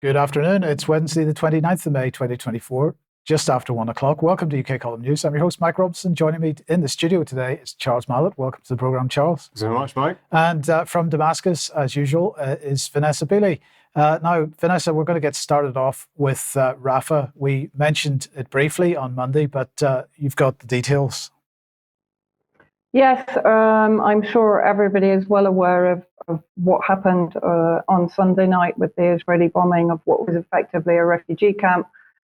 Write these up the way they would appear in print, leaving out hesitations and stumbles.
Good afternoon. It's Wednesday, the 29th of May, 2024, just after 1 o'clock. Welcome to UK Column News. I'm your host, Mike Robinson. Joining me in the studio today is Charles Malet. Welcome to the programme, Charles. Thanks very much, Mike. And from Damascus, as usual, is Vanessa Beeley. Now, Vanessa, we're going to get started off with Rafah. We mentioned it briefly on Monday, but you've got the details. Yes, I'm sure everybody is well aware of what happened on Sunday night with the Israeli bombing of what was effectively a refugee camp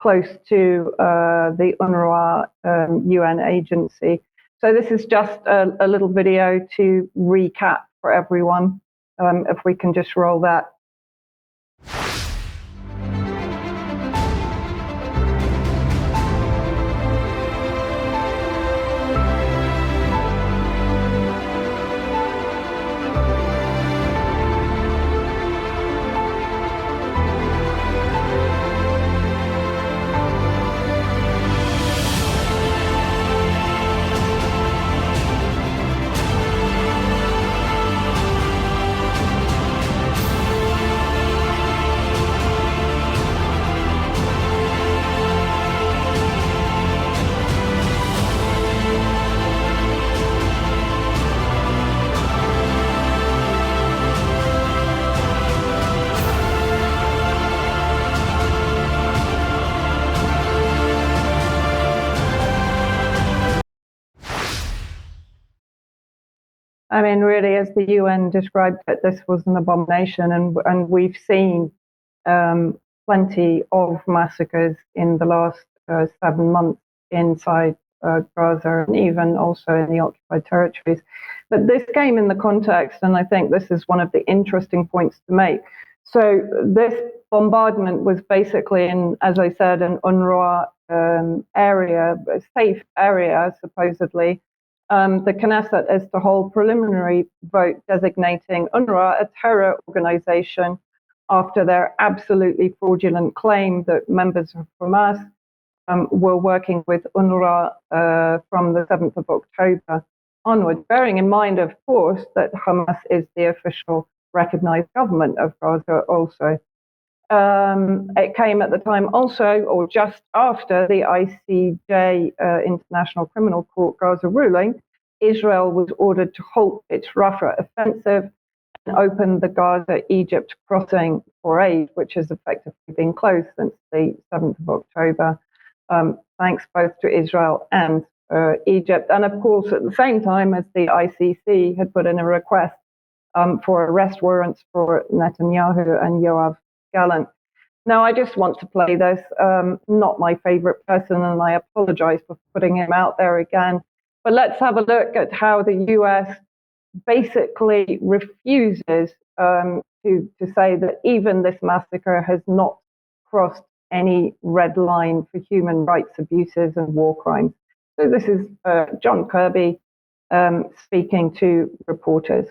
close to the UNRWA UN agency. So this is just a little video to recap for everyone. If we can just roll that. I mean, really, as the UN described it, this was an abomination, and we've seen plenty of massacres in the last 7 months inside Gaza and even also in the occupied territories. But this came in the context, and I think this is one of the interesting points to make. So this bombardment was basically in, as I said, an UNRWA area, a safe area, supposedly. The Knesset is to hold preliminary vote designating UNRWA a terror organization after their absolutely fraudulent claim that members of Hamas were working with UNRWA from the 7th of October onward, bearing in mind, of course, that Hamas is the official recognized government of Gaza also. It came at the time also, or just after, the ICJ, International Criminal Court Gaza ruling. Israel was ordered to halt its Rafah offensive and open the Gaza-Egypt crossing for aid, which has effectively been closed since the 7th of October, thanks both to Israel and Egypt. And of course, at the same time as the ICC had put in a request for arrest warrants for Netanyahu and Yoav Gallant. Now, I just want to play this. Not my favorite person, and I apologize for putting him out there again. But let's have a look at how the US basically refuses to say that even this massacre has not crossed any red line for human rights abuses and war crimes. So this is John Kirby speaking to reporters.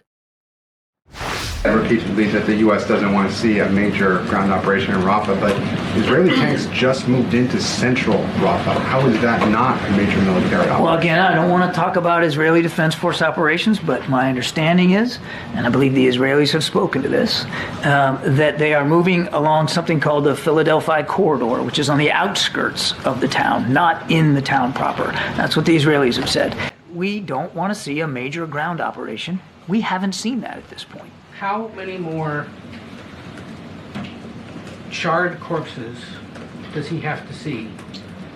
Repeatedly that the U.S. doesn't want to see a major ground operation in Rafah, but Israeli tanks just moved into central Rafah. How is that not a major military operation? Well, again, I don't want to talk about Israeli Defense Force operations, but my understanding is, and I believe the Israelis have spoken to this, that they are moving along something called the Philadelphia Corridor, which is on the outskirts of the town, not in the town proper. That's what the Israelis have said. We don't want to see a major ground operation. We haven't seen that at this point. How many more charred corpses does he have to see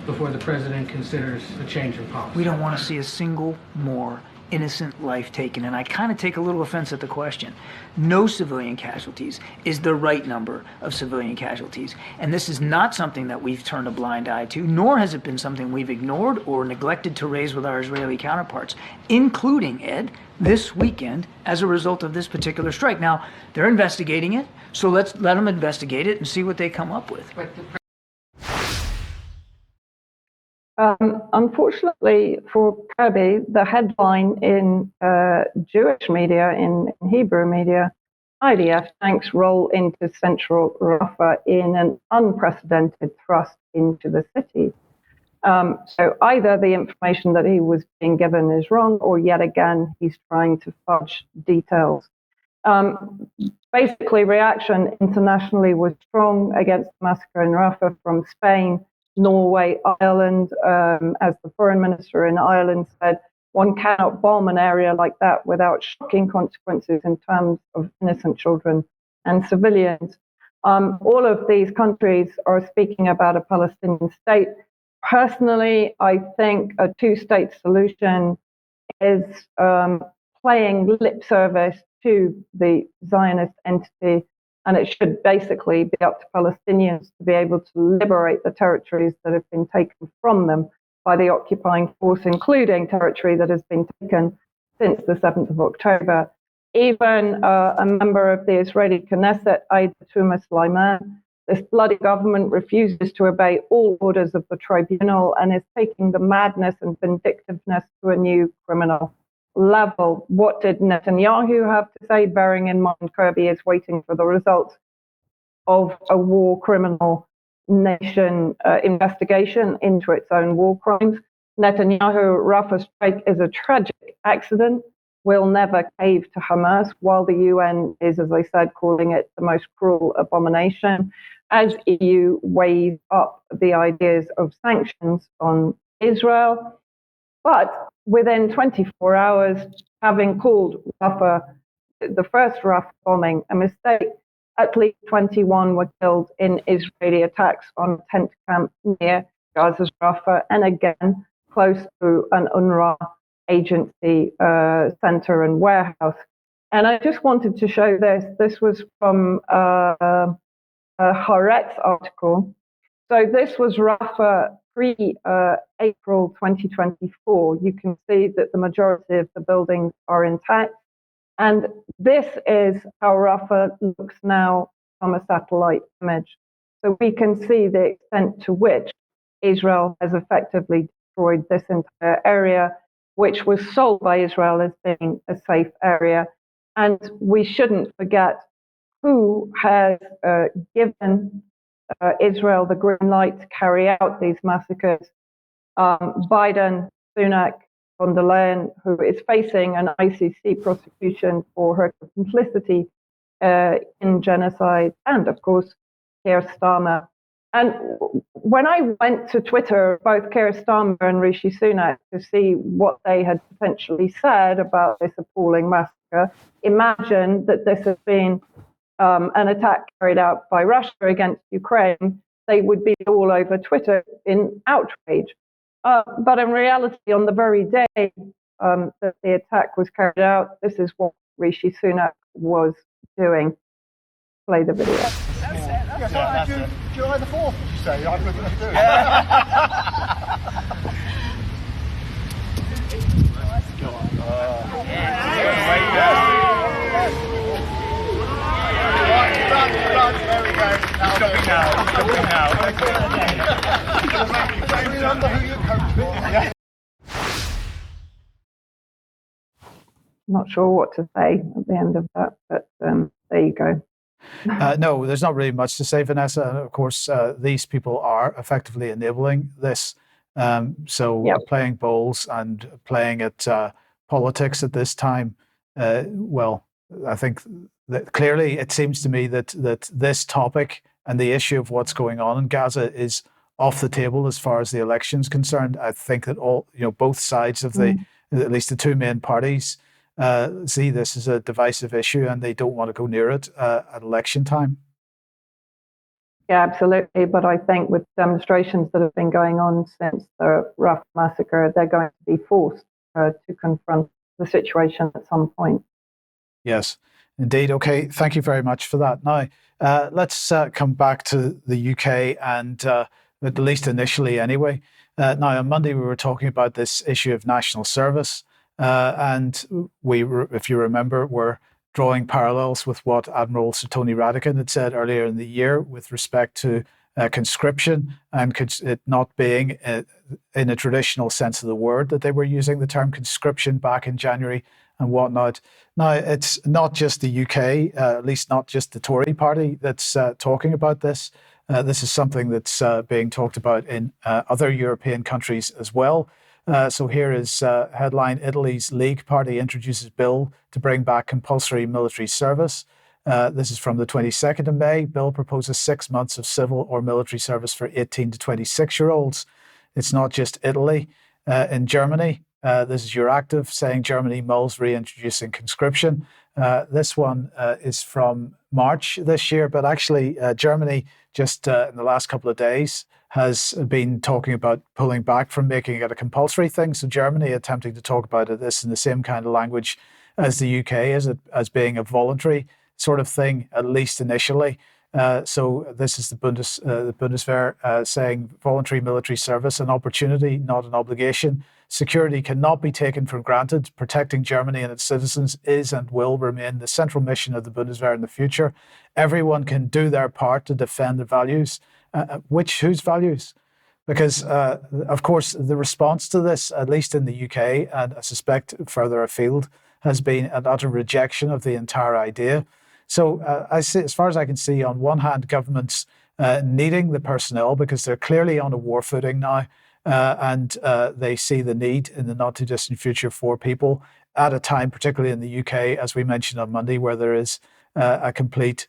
before the president considers a change in policy? We don't want to see a single more innocent life taken, and I kind of take a little offense at the question. No civilian casualties is the right number of civilian casualties, and this is not something that we've turned a blind eye to, nor has it been something we've ignored or neglected to raise with our Israeli counterparts, including, Ed, this weekend as a result of this particular strike. Now, they're investigating it, so let's let them investigate it and see what they come up with. Unfortunately for Kirby, the headline in Jewish media, in Hebrew media, IDF tanks roll into central Rafah in an unprecedented thrust into the city. So either the information that he was being given is wrong, or yet again, he's trying to fudge details. basically, reaction internationally was strong against the massacre in Rafah from Spain, Norway, Ireland. As the foreign minister in Ireland said, one cannot bomb an area like that without shocking consequences in terms of innocent children and civilians. All of these countries are speaking about a Palestinian state. Personally, I think a two-state solution is playing lip service to the Zionist entity, and it should basically be up to Palestinians to be able to liberate the territories that have been taken from them by the occupying force, including territory that has been taken since the 7th of October. Even a member of the Israeli Knesset, Aida Tuma Sulaiman, this bloody government refuses to obey all orders of the tribunal and is taking the madness and vindictiveness to a new criminal level. What did Netanyahu have to say, bearing in mind Kirby is waiting for the results of a war criminal nation investigation into its own war crimes? Netanyahu, Rafah strike is a tragic accident. Will never cave to Hamas, while the UN is, as I said, calling it the most cruel abomination. As EU weighs up the ideas of sanctions on Israel, but within 24 hours, having called Rafah, the first Rafah bombing, a mistake, at least 21 were killed in Israeli attacks on a tent camp near Gaza's Rafah, and again, close to an UNRWA agency center and warehouse. And I just wanted to show this. This was from a Haaretz article. So this was Rafah pre-April 2024. You can see that the majority of the buildings are intact. And this is how Rafah looks now from a satellite image. So we can see the extent to which Israel has effectively destroyed this entire area, which was sold by Israel as being a safe area. And we shouldn't forget who has given Israel the green light to carry out these massacres. Biden, Sunak, von der Leyen, who is facing an ICC prosecution for her complicity in genocide, and of course, Keir Starmer. And when I went to Twitter, both Keir Starmer and Rishi Sunak, to see what they had potentially said about this appalling massacre, imagine that this has been an attack carried out by Russia against Ukraine, they would be all over Twitter in outrage. But in reality, on the very day that the attack was carried out, this is what Rishi Sunak was doing. Play the video. July the 4th, did you say? I've got to do it. There we go. Stopping now. Remember who you coach for. Not sure what to say at the end of that, but there you go. No, there's not really much to say, Vanessa. And of course, these people are effectively enabling this. Playing bowls and playing at politics at this time, well, I think that clearly it seems to me that this topic and the issue of what's going on in Gaza is off the table as far as the election's concerned. I think that both sides of at least the two main parties, see this as a divisive issue, and they don't want to go near it at election time. Yeah, absolutely. But I think with demonstrations that have been going on since the Rafah massacre, they're going to be forced to confront the situation at some point. Yes, indeed. Okay, thank you very much for that. Now, let's come back to the UK, and at least initially anyway. Now, on Monday, we were talking about this issue of national service. And we, if you remember, were drawing parallels with what Admiral Sir Tony Radakin had said earlier in the year with respect to conscription and it not being in a traditional sense of the word, that they were using the term conscription back in January and whatnot. Now, it's not just the UK, at least not just the Tory party that's talking about this. This is something that's being talked about in other European countries as well. So here is headline: Italy's League Party introduces bill to bring back compulsory military service. This is from the 22nd of May. Bill proposes 6 months of civil or military service for 18 to 26-year-olds. It's not just Italy. In Germany, this is Euractiv saying Germany mulls reintroducing conscription. This one is from March this year, but actually Germany just in the last couple of days has been talking about pulling back from making it a compulsory thing. So Germany attempting to talk about this in the same kind of language as the UK, as being a voluntary sort of thing, at least initially. So this is the Bundeswehr saying voluntary military service, an opportunity, not an obligation. Security cannot be taken for granted. Protecting Germany and its citizens is and will remain the central mission of the Bundeswehr in the future. Everyone can do their part to defend the values. Whose values? Because, of course, the response to this, at least in the UK, and I suspect further afield, has been an utter rejection of the entire idea. So I see, as far as I can see, on one hand, governments needing the personnel because they're clearly on a war footing now, and they see the need in the not too distant future for people at a time, particularly in the UK, as we mentioned on Monday, where there is a complete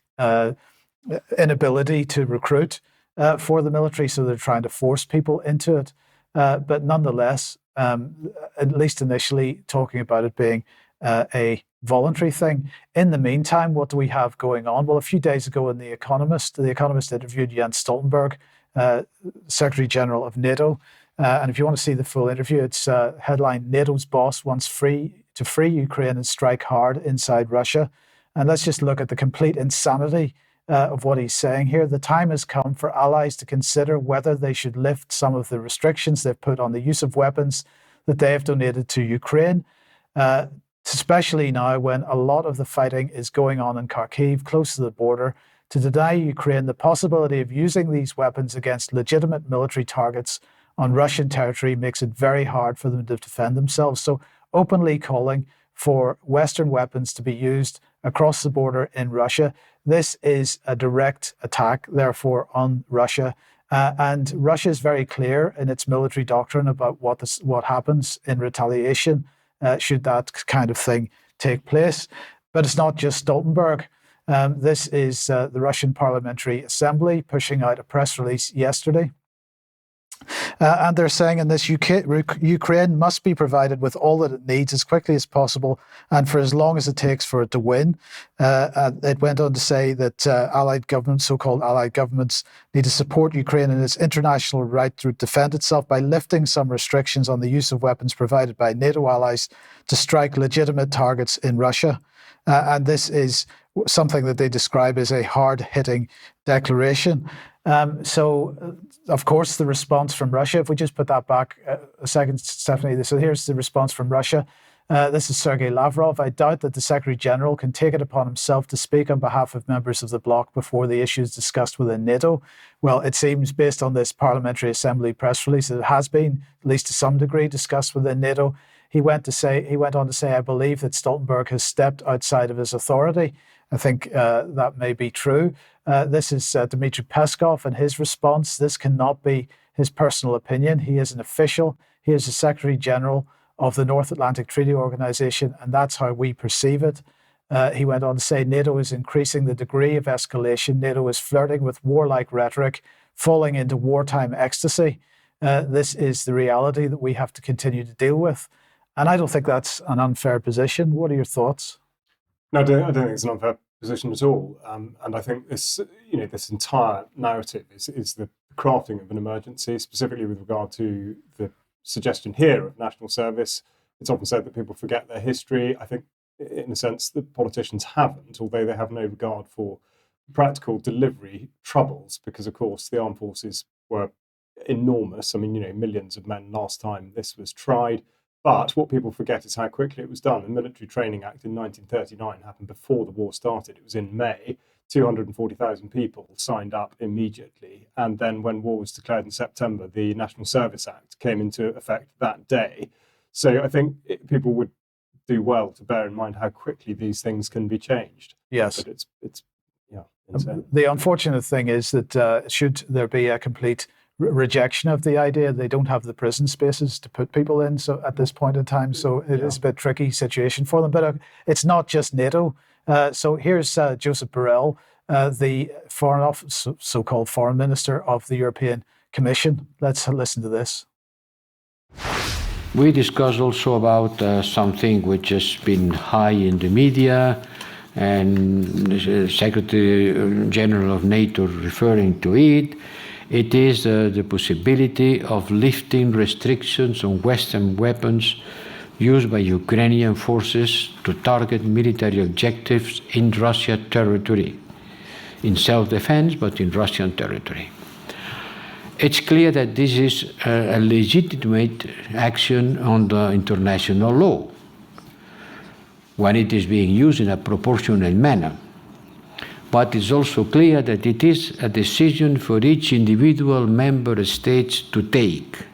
inability to recruit for the military. So they're trying to force people into it. But nonetheless, at least initially, talking about it being a voluntary thing. In the meantime, what do we have going on? Well, a few days ago in The Economist interviewed Jens Stoltenberg, Secretary General of NATO. And if you want to see the full interview, it's headline, NATO's boss wants to free Ukraine and strike hard inside Russia. And let's just look at the complete insanity of what he's saying here. The time has come for allies to consider whether they should lift some of the restrictions they've put on the use of weapons that they have donated to Ukraine, especially now when a lot of the fighting is going on in Kharkiv, close to the border. To deny Ukraine the possibility of using these weapons against legitimate military targets on Russian territory makes it very hard for them to defend themselves. So openly calling for Western weapons to be used across the border in Russia. This is a direct attack, therefore, on Russia. And Russia is very clear in its military doctrine about what happens in retaliation should that kind of thing take place. But it's not just Stoltenberg. This is the Russian Parliamentary Assembly pushing out a press release yesterday. And they're saying in this, Ukraine must be provided with all that it needs as quickly as possible and for as long as it takes for it to win. It went on to say that allied governments, so-called allied governments, need to support Ukraine in its international right to defend itself by lifting some restrictions on the use of weapons provided by NATO allies to strike legitimate targets in Russia. And this is something that they describe as a hard-hitting declaration. So, of course, the response from Russia, if we just put that back a second, Stephanie, so here's the response from Russia. This is Sergei Lavrov. I doubt that the Secretary General can take it upon himself to speak on behalf of members of the bloc before the issues discussed within NATO. Well, it seems, based on this Parliamentary Assembly press release, that it has been, at least to some degree, discussed within NATO. He went on to say, I believe that Stoltenberg has stepped outside of his authority. I think that may be true. This is Dmitry Peskov and his response. This cannot be his personal opinion. He is an official. He is the Secretary General of the North Atlantic Treaty Organization, and that's how we perceive it. He went on to say NATO is increasing the degree of escalation. NATO is flirting with warlike rhetoric, falling into wartime ecstasy. This is the reality that we have to continue to deal with. And I don't think that's an unfair position. What are your thoughts? No, I don't think it's an unfair position at all. And I think this entire narrative is the crafting of an emergency, specifically with regard to the suggestion here of national service. It's often said that people forget their history. I think, in a sense, the politicians haven't, although they have no regard for practical delivery troubles, because, of course, the armed forces were enormous. I mean, millions of men last time this was tried. But what people forget is how quickly it was done. The Military Training Act in 1939 happened before the war started. It was in May. 240,000 people signed up immediately. And then when war was declared in September, the National Service Act came into effect that day. So I think people would do well to bear in mind how quickly these things can be changed. Yes. But it's insane. The unfortunate thing is that should there be a complete rejection of the idea, they don't have the prison spaces to put people in. So at this point in time, so it is a bit tricky situation for them. But it's not just NATO. So here's Joseph Borrell, the so-called foreign minister of the European Commission. Let's listen to this. We discussed also about something which has been high in the media, and the Secretary General of NATO referring to it. It is the possibility of lifting restrictions on Western weapons used by Ukrainian forces to target military objectives in Russian territory, in self-defense, but in Russian territory. It's clear that this is a legitimate action under international law when it is being used in a proportional manner. But it's also clear that it is a decision for each individual member states to take,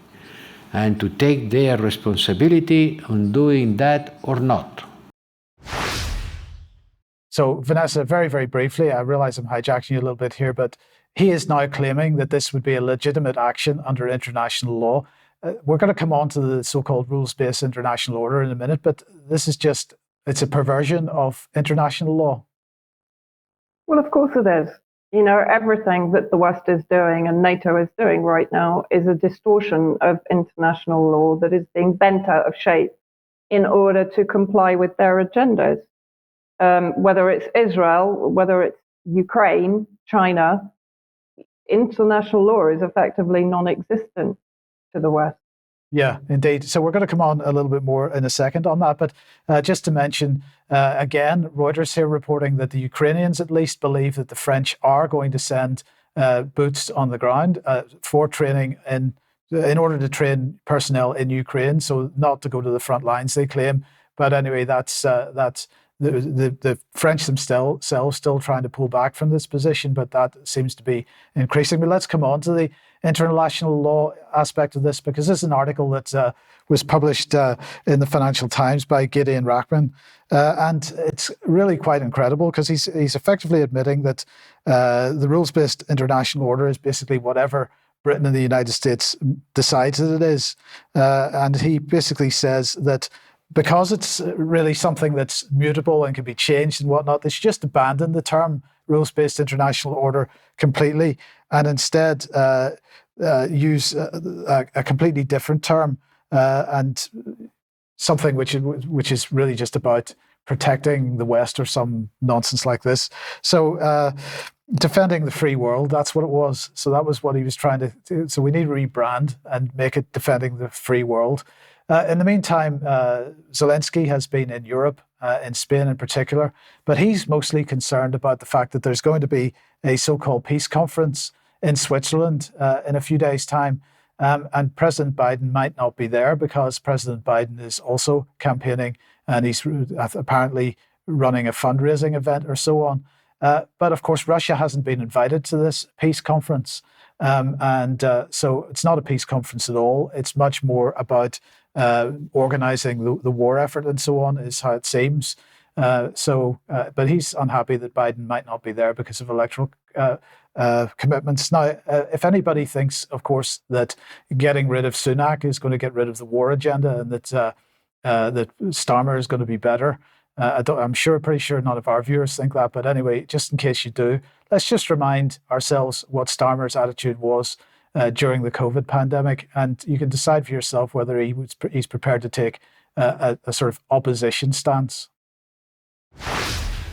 and to take their responsibility on doing that or not. So, Vanessa, very, very briefly, I realize I'm hijacking you a little bit here, but he is now claiming that this would be a legitimate action under international law. We're going to come on to the so-called rules-based international order in a minute, but this is just, it's a perversion of international law. Well, of course it is. You know, everything that the West is doing and NATO is doing right now is a distortion of international law that is being bent out of shape in order to comply with their agendas. Whether it's Israel, whether it's Ukraine, China, international law is effectively non-existent to the West. Yeah, indeed. So we're going to come on a little bit more in a second on that. But just to mention, again, Reuters here reporting that the Ukrainians at least believe that the French are going to send boots on the ground for training in order to train personnel in Ukraine. So not to go to the front lines, they claim. But anyway, that's the French themselves still trying to pull back from this position, but that seems to be increasing. But let's come on to the international law aspect of this, because this is an article that was published in the Financial Times by Gideon Rachman, and it's really quite incredible because he's effectively admitting that the rules-based international order is basically whatever Britain and the United States decides that it is, and he basically says that because it's really something that's mutable and can be changed and whatnot, they should just abandon the term rules-based international order completely and instead use a completely different term and something which is really just about protecting the West or some nonsense like this. So defending the free world, that's what it was. So that was what he was trying to do. So we need to rebrand and make it defending the free world. In the meantime, Zelensky has been in Europe, in Spain in particular, but he's mostly concerned about the fact that there's going to be a so-called peace conference in Switzerland in a few days' time. And President Biden might not be there because President Biden is also campaigning and he's apparently running a fundraising event or so on. But of course, Russia hasn't been invited to this peace conference. So it's not a peace conference at all. It's much more about organizing the war effort and so on, is how it seems. But he's unhappy that Biden might not be there because of electoral commitments. Now, if anybody thinks, of course, that getting rid of Sunak is going to get rid of the war agenda and that Starmer is going to be better, I'm pretty sure none of our viewers think that. But anyway, just in case you do, let's just remind ourselves what Starmer's attitude was during the COVID pandemic, and you can decide for yourself whether he's prepared to take a sort of opposition stance.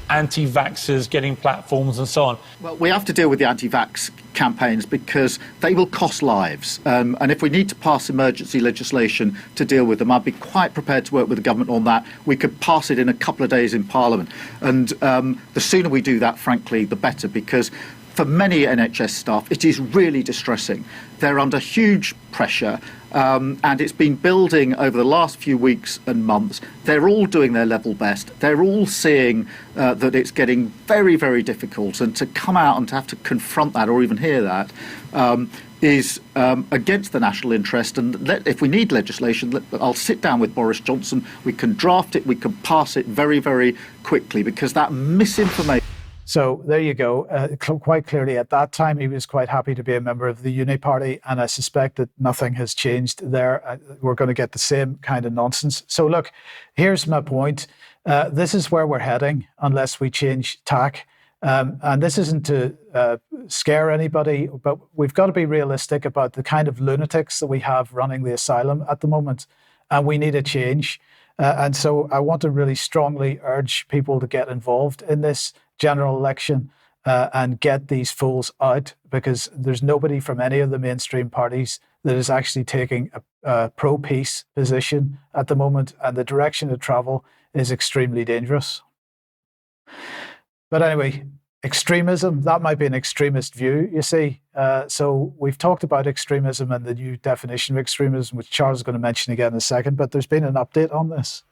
Anti-vaxxers getting platforms and so on. Well, we have to deal with the anti-vax campaigns because they will cost lives. And if we need to pass emergency legislation to deal with them, I'd be quite prepared to work with the government on that. We could pass it in a couple of days in Parliament. And the sooner we do that, frankly, the better, because for many NHS staff, it is really distressing. They're under huge pressure, and it's been building over the last few weeks and months. They're all doing their level best. They're all seeing that it's getting very, very difficult, and to come out and to have to confront that or even hear that is against the national interest. And if we need legislation, I'll sit down with Boris Johnson. We can draft it. We can pass it very, very quickly, because that misinformation. So there you go. Quite clearly, at that time, he was quite happy to be a member of the Uni Party, and I suspect that nothing has changed there. We're going to get the same kind of nonsense. So look, here's my point. This is where we're heading unless we change tack. And this isn't to scare anybody, but we've got to be realistic about the kind of lunatics that we have running the asylum at the moment, and we need a change. And so I want to really strongly urge people to get involved in this general election and get these fools out, because there's nobody from any of the mainstream parties that is actually taking a pro-peace position at the moment, and the direction of travel is extremely dangerous. But anyway, extremism, that might be an extremist view, you see. So we've talked about extremism and the new definition of extremism, which Charles is going to mention again in a second, but there's been an update on this.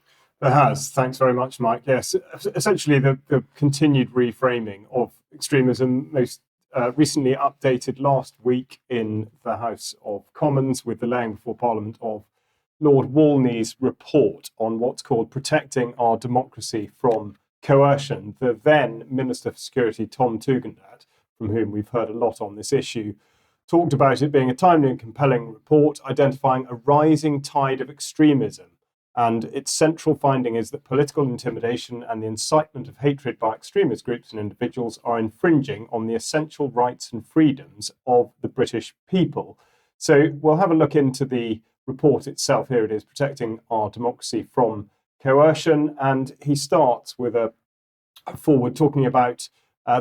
There has. Thanks very much, Mike. Yes, essentially the continued reframing of extremism, most recently updated last week in the House of Commons with the laying before Parliament of Lord Walney's report on what's called Protecting Our Democracy from Coercion. The then Minister for Security, Tom Tugendhat, from whom we've heard a lot on this issue, talked about it being a timely and compelling report identifying a rising tide of extremism. And its central finding is that political intimidation and the incitement of hatred by extremist groups and individuals are infringing on the essential rights and freedoms of the British people. So we'll have a look into the report itself. Here it is, Protecting Our Democracy from Coercion. And he starts with a forward talking about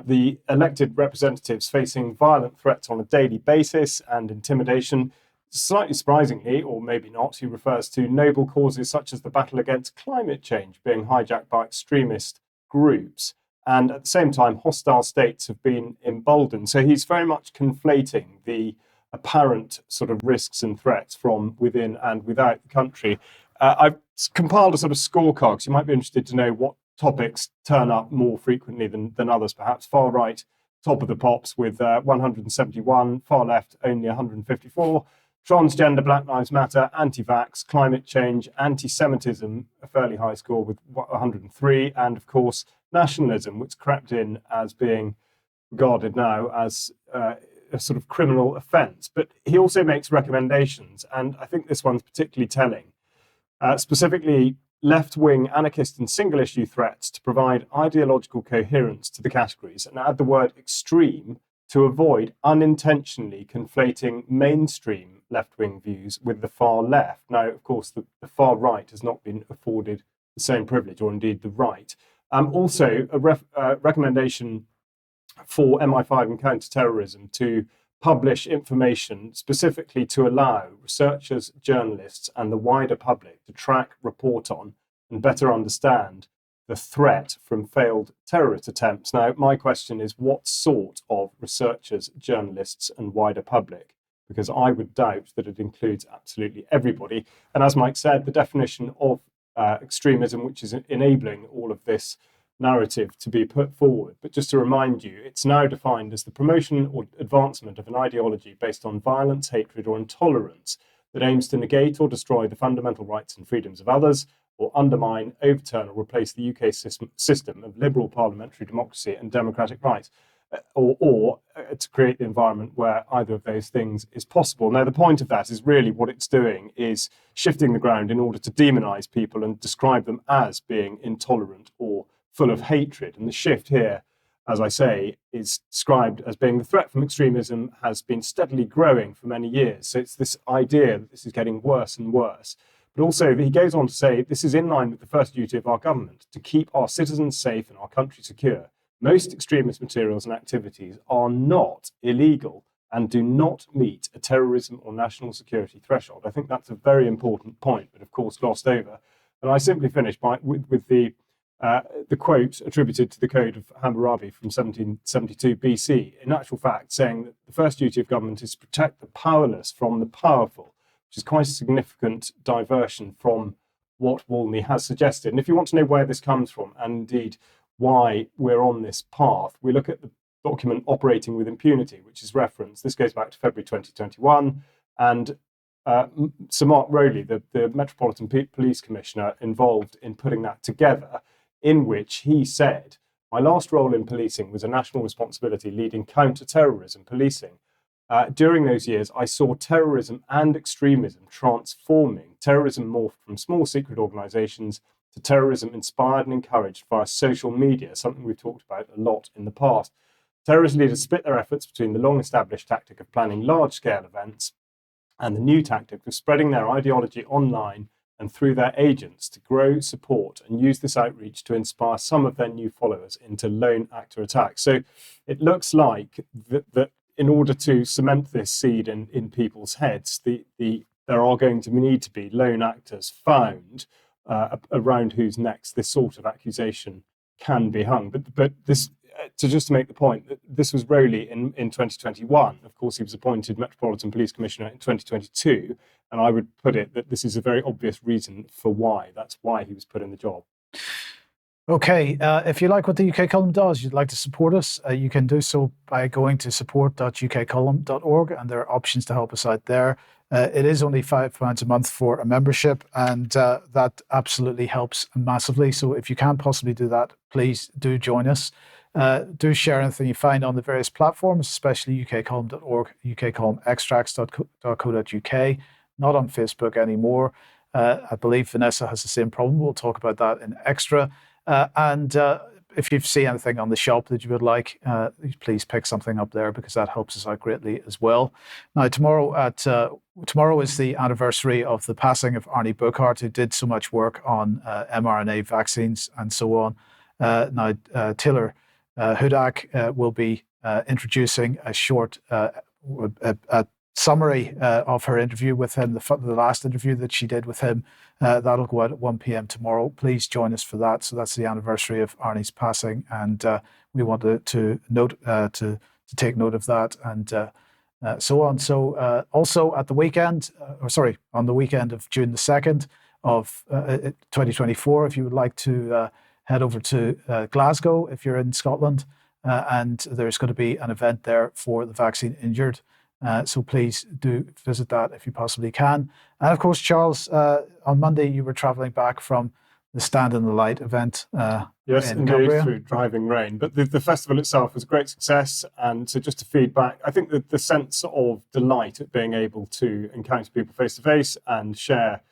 the elected representatives facing violent threats on a daily basis and intimidation. Slightly surprisingly, or maybe not, he refers to noble causes such as the battle against climate change being hijacked by extremist groups. And at the same time, hostile states have been emboldened. So he's very much conflating the apparent sort of risks and threats from within and without the country. I've compiled a sort of scorecard, because you might be interested to know what topics turn up more frequently than others, perhaps. Far right, top of the pops with 171, far left, only 154. Transgender, Black Lives Matter, anti-vax, climate change, anti-Semitism, a fairly high score with 103, and of course nationalism, which crept in as being regarded now as a sort of criminal offence. But he also makes recommendations, and I think this one's particularly telling. Specifically, left-wing anarchist and single-issue threats to provide ideological coherence to the categories, and add the word extreme to avoid unintentionally conflating mainstream left-wing views with the far left. Now, of course, the far right has not been afforded the same privilege, or indeed the right. Also, a recommendation for MI5 and counter-terrorism to publish information specifically to allow researchers, journalists, and the wider public to track, report on, and better understand the threat from failed terrorist attempts. Now, my question is, what sort of researchers, journalists, and wider public? Because I would doubt that it includes absolutely everybody. And as Mike said, the definition of extremism, which is enabling all of this narrative to be put forward. But just to remind you, it's now defined as the promotion or advancement of an ideology based on violence, hatred, or intolerance that aims to negate or destroy the fundamental rights and freedoms of others, or undermine, overturn, or replace the UK system of liberal parliamentary democracy and democratic rights, or to create the environment where either of those things is possible. Now, the point of that is really what it's doing is shifting the ground in order to demonize people and describe them as being intolerant or full of hatred. And the shift here, as I say, is described as being the threat from extremism has been steadily growing for many years. So it's this idea that this is getting worse and worse. But also, he goes on to say, this is in line with the first duty of our government, to keep our citizens safe and our country secure. Most extremist materials and activities are not illegal and do not meet a terrorism or national security threshold. I think that's a very important point, but of course glossed over. And I simply finish with the quote attributed to the Code of Hammurabi from 1772 BC, in actual fact saying that the first duty of government is to protect the powerless from the powerful, which is quite a significant diversion from what Walney has suggested. And if you want to know where this comes from, and indeed why we're on this path, we look at the document Operating with Impunity, which is referenced. This goes back to February 2021, and Sir Mark Rowley, the Metropolitan Police Commissioner, involved in putting that together, in which he said My last role in policing was a national responsibility leading counter-terrorism policing. During those years, I saw terrorism and extremism transforming. Terrorism morphed from small secret organizations to terrorism inspired and encouraged via social media, something we've talked about a lot in the past. Terrorist leaders split their efforts between the long-established tactic of planning large-scale events and the new tactic of spreading their ideology online and through their agents to grow support and use this outreach to inspire some of their new followers into lone actor attacks. So it looks like that in order to cement this seed in people's heads, there are going to need to be lone actors found around whose necks this sort of accusation can be hung. But this, to make the point, that this was Rowley in 2021. Of course, he was appointed Metropolitan Police Commissioner in 2022, and I would put it that this is a very obvious reason for why. That's why he was put in the job. Okay, if you like what the UK Column does, you'd like to support us, you can do so by going to support.ukcolumn.org, and there are options to help us out there. It is only £5 a month for a membership, and that absolutely helps massively. So if you can possibly do that, please do join us. Do share anything you find on the various platforms, especially ukcolumn.org, ukcolumnextracts.co.uk, not on Facebook anymore. I believe Vanessa has the same problem. We'll talk about that in extra. And if you see anything on the shop that you would like, please pick something up there, because that helps us out greatly as well. Now, tomorrow is the anniversary of the passing of Arnie Burkhardt, who did so much work on mRNA vaccines and so on. Now, Taylor Hudak will be introducing a short summary of her interview with him, the last interview that she did with him. That'll go out at 1 p.m. tomorrow. Please join us for that. So that's the anniversary of Arnie's passing, and we wanted to take note of that, and so on. So also at the weekend, on the weekend of June the 2nd of 2024, if you would like to head over to Glasgow if you're in Scotland, and there's going to be an event there for the vaccine injured. So please do visit that if you possibly can. And of course, Charles, on Monday you were travelling back from the Stand in the Light event. Yes, in indeed, Cumbria. through driving rain. But the festival itself was a great success. And so just to feedback, I think that the sense of delight at being able to encounter people face to face and share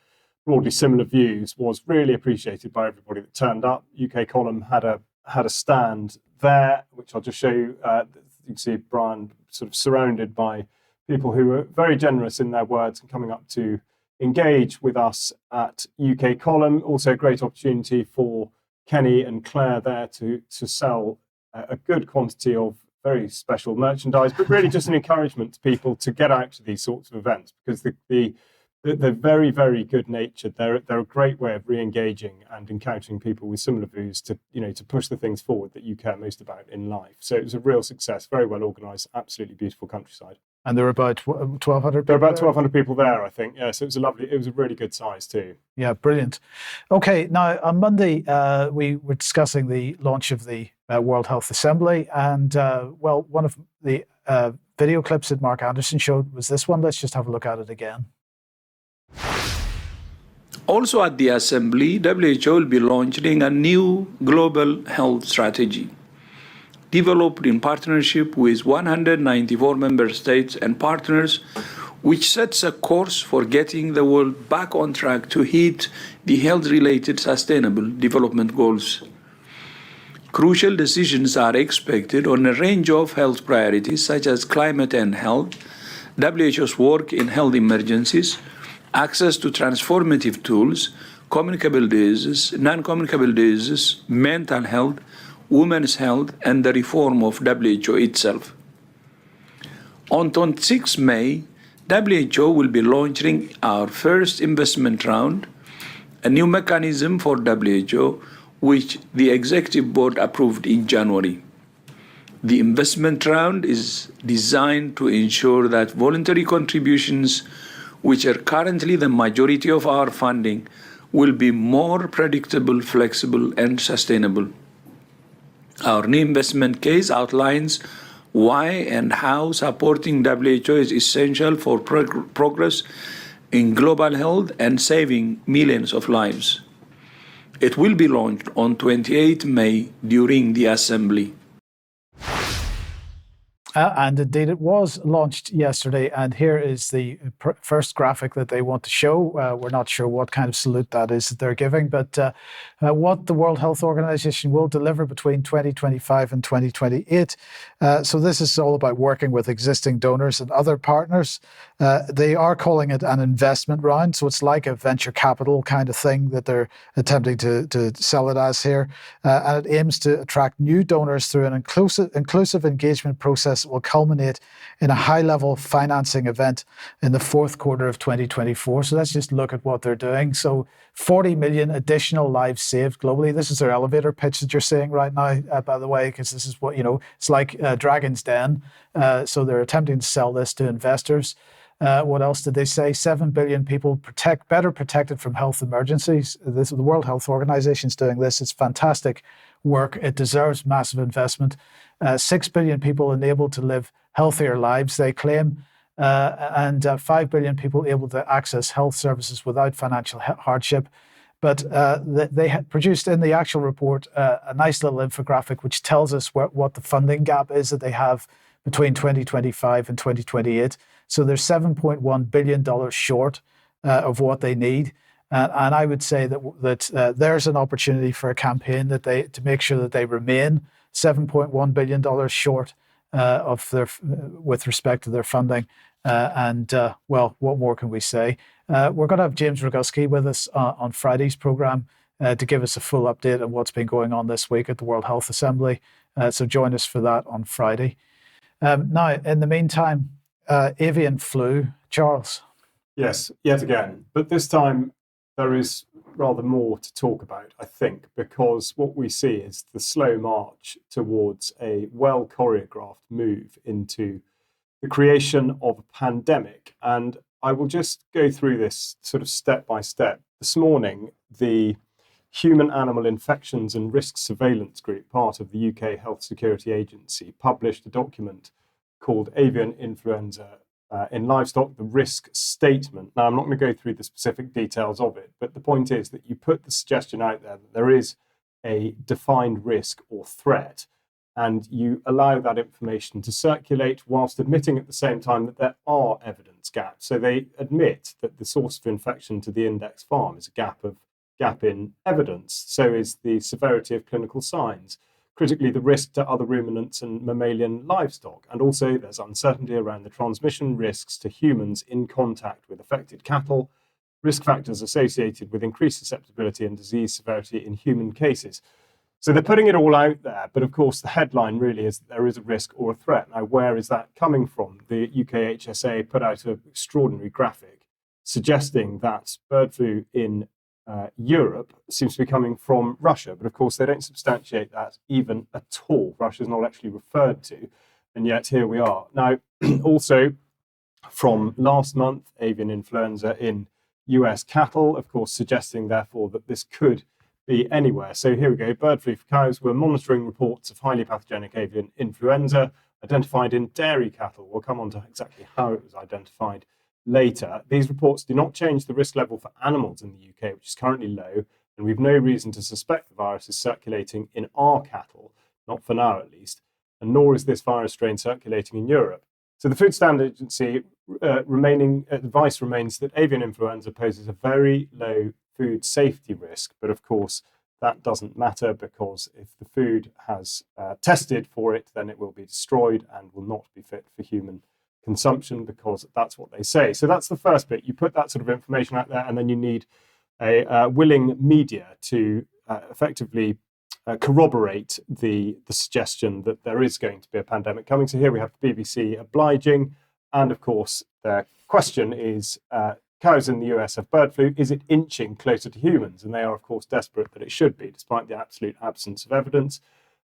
broadly similar views was really appreciated by everybody that turned up. UK Column had a stand there, which I'll just show you. You can see Brian sort of surrounded by people who were very generous in their words and coming up to engage with us at UK Column. Also a great opportunity for Kenny and Claire there to sell a good quantity of very special merchandise, but really just an encouragement to people to get out to these sorts of events, because they're very, very good natured. They're a great way of re-engaging and encountering people with similar views to push the things forward that you care most about in life. So it was a real success, very well organised, absolutely beautiful countryside. And there were about 1,200 people. There were about 1,200 people there, I think. Yeah, so it was a really good size too. Yeah, brilliant. Okay, now on Monday we were discussing the launch of the World Health Assembly, and one of the video clips that Mark Anderson showed was this one. Let's just have a look at it again. Also at the Assembly, WHO will be launching a new global health strategy, developed in partnership with 194 member states and partners, which sets a course for getting the world back on track to hit the health-related sustainable development goals. Crucial decisions are expected on a range of health priorities such as climate and health, WHO's work in health emergencies, access to transformative tools, communicable diseases, non-communicable diseases, mental health, women's health, and the reform of WHO itself. On 26 May, WHO will be launching our first investment round, a new mechanism for WHO, which the Executive Board approved in January. The investment round is designed to ensure that voluntary contributions, which are currently the majority of our funding, will be more predictable, flexible, and sustainable. Our new investment case outlines why and how supporting WHO is essential for progress in global health and saving millions of lives. It will be launched on 28 May during the assembly. And indeed, it was launched yesterday. And here is the first graphic that they want to show. We're not sure what kind of salute that is that they're giving, but what the World Health Organization will deliver between 2025 and 2028. So this is all about working with existing donors and other partners. They are calling it an investment round. So it's like a venture capital kind of thing that they're attempting to sell it as here. And it aims to attract new donors through an inclusive engagement process that will culminate in a high-level financing event in the fourth quarter of 2024. So let's just look at what they're doing. So 40 million additional lives saved globally. This is their elevator pitch that you're seeing right now, by the way, because this is what, it's like Dragon's Den. So they're attempting to sell this to investors. What else did they say? 7 billion people better protected from health emergencies. The World Health Organization is doing this. It's fantastic work. It deserves massive investment. 6 billion people enabled to live healthier lives, they claim, and 5 billion people able to access health services without financial hardship. But they had produced in the actual report a nice little infographic which tells us what the funding gap is that they have between 2025 and 2028. So they're $7.1 billion short of what they need. And I would say that there's an opportunity for a campaign to make sure that they remain $7.1 billion short with respect to their funding. Well, what more can we say? We're going to have James Roguski with us on Friday's programme to give us a full update on what's been going on this week at the World Health Assembly. So join us for that on Friday. Now, in the meantime, avian flu. Charles. Yes, yet again. But this time there is rather more to talk about, I think, because what we see is the slow march towards a well-choreographed move into the creation of a pandemic. And I will just go through this sort of step by step. This morning, the Human-Animal Infections and Risk Surveillance Group, part of the UK Health Security Agency, published a document called Avian Influenza in Livestock, the Risk Statement. Now, I'm not going to go through the specific details of it, but the point is that you put the suggestion out there that there is a defined risk or threat, and you allow that information to circulate whilst admitting at the same time that there are evidence gaps. So they admit that the source of infection to the index farm is a gap in evidence. So is the severity of clinical signs. Critically, the risk to other ruminants and mammalian livestock. And also there's uncertainty around the transmission risks to humans in contact with affected cattle, risk factors associated with increased susceptibility and disease severity in human cases. So they're putting it all out there, but of course the headline really is that there is a risk or a threat. Now, where is that coming from? The UK HSA put out an extraordinary graphic suggesting that bird flu in Europe seems to be coming from Russia, but of course they don't substantiate that even at all. Russia's not actually referred to, and yet here we are. Now, also from last month, avian influenza in US cattle, of course, suggesting therefore that this could be anywhere. So here we go, bird flu for cows. We're monitoring reports of highly pathogenic avian influenza identified in dairy cattle. We'll come on to exactly how it was identified later. These reports do not change the risk level for animals in the UK, which is currently low, and we've no reason to suspect the virus is circulating in our cattle, not for now at least, and nor is this virus strain circulating in Europe. So the Food Standard Agency advice remains that avian influenza poses a very low food safety risk, but of course that doesn't matter because if the food has tested for it, then it will be destroyed and will not be fit for human consumption, because that's what they say. So that's the first bit. You put that sort of information out there, and then you need a willing media to effectively corroborate the suggestion that there is going to be a pandemic coming. So here we have the BBC obliging, and of course their question is, cows in the US have bird flu, is it inching closer to humans? And they are of course desperate that it should be, despite the absolute absence of evidence.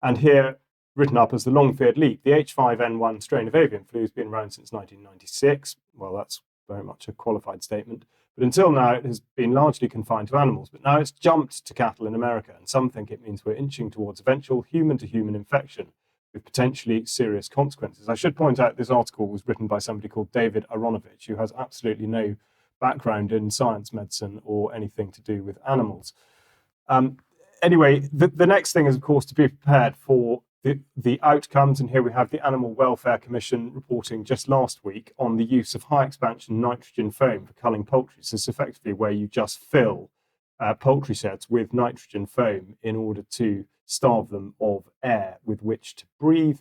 And here, written up as the long-feared leap, the H5N1 strain of avian flu has been around since 1996. Well, that's very much a qualified statement. But until now, it has been largely confined to animals. But now it's jumped to cattle in America, and some think it means we're inching towards eventual human-to-human infection with potentially serious consequences. I should point out this article was written by somebody called David Aronovich, who has absolutely no background in science, medicine, or anything to do with animals. Anyway, the next thing is, of course, to be prepared for the outcomes. And here we have the Animal Welfare Commission reporting just last week on the use of high expansion nitrogen foam for culling poultry. So it's effectively where you just fill poultry sheds with nitrogen foam in order to starve them of air with which to breathe.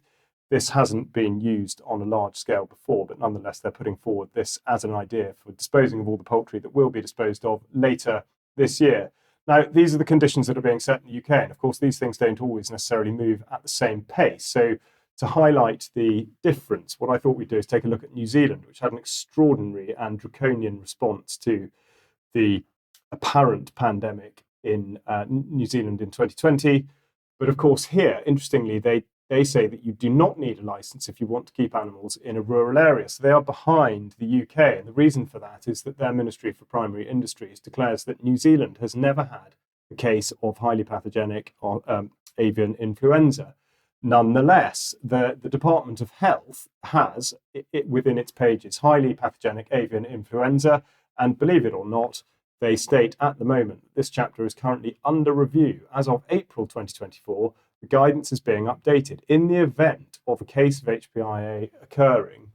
This hasn't been used on a large scale before, but nonetheless, they're putting forward this as an idea for disposing of all the poultry that will be disposed of later this year. Now, these are the conditions that are being set in the UK. And of course, these things don't always necessarily move at the same pace. So to highlight the difference, what I thought we'd do is take a look at New Zealand, which had an extraordinary and draconian response to the apparent pandemic in New Zealand in 2020. But of course, here, interestingly, they say that you do not need a license if you want to keep animals in a rural area. So they are behind the UK. And the reason for that is that their Ministry for Primary Industries declares that New Zealand has never had a case of highly pathogenic avian influenza. Nonetheless, the Department of Health has within its pages highly pathogenic avian influenza. And believe it or not, they state at the moment that this chapter is currently under review. As of April 2024, the guidance is being updated. In the event of a case of AI occurring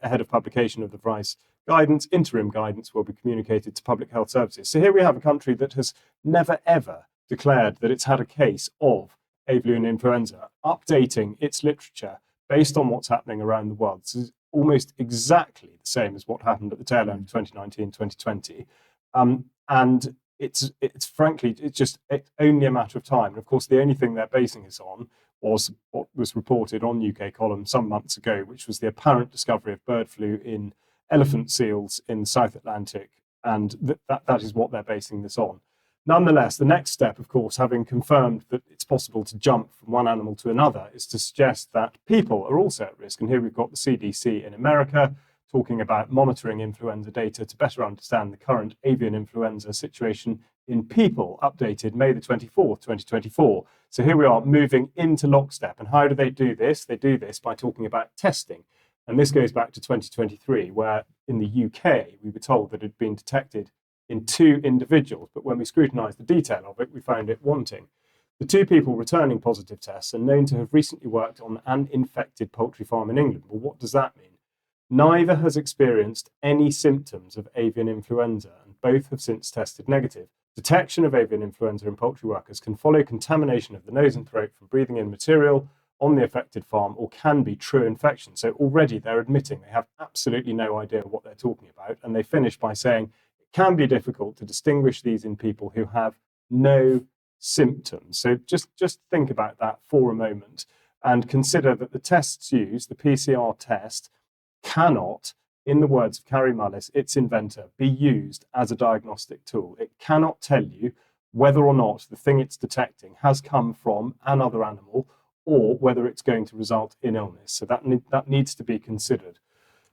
ahead of publication of the revised guidance, interim guidance will be communicated to public health services. So here we have a country that has never ever declared that it's had a case of avian influenza, updating its literature based on what's happening around the world. This is almost exactly the same as what happened at the tail end of 2019, 2020. And it's frankly, it's only a matter of time. And of course, the only thing they're basing this on was what was reported on UK column some months ago, which was the apparent discovery of bird flu in elephant seals in the South Atlantic. And that is what they're basing this on. Nonetheless, the next step, of course, having confirmed that it's possible to jump from one animal to another, is to suggest that people are also at risk. And here we've got the CDC in America talking about monitoring influenza data to better understand the current avian influenza situation in people, updated May the 24th, 2024. So here we are moving into lockstep. And how do they do this? They do this by talking about testing. And this goes back to 2023, where in the UK, we were told that it had been detected in 2 individuals. But when we scrutinised the detail of it, we found it wanting. The 2 people returning positive tests are known to have recently worked on an infected poultry farm in England. Well, what does that mean? Neither has experienced any symptoms of avian influenza, and both have since tested negative. Detection of avian influenza in poultry workers can follow contamination of the nose and throat from breathing in material on the affected farm, or can be true infection. So already they're admitting they have absolutely no idea what they're talking about. And they finish by saying it can be difficult to distinguish these in people who have no symptoms. So just think about that for a moment and consider that the tests used, the PCR test, cannot, in the words of Carrie Mullis, its inventor, be used as a diagnostic tool. It cannot tell you whether or not the thing it's detecting has come from another animal or whether it's going to result in illness. So that needs to be considered.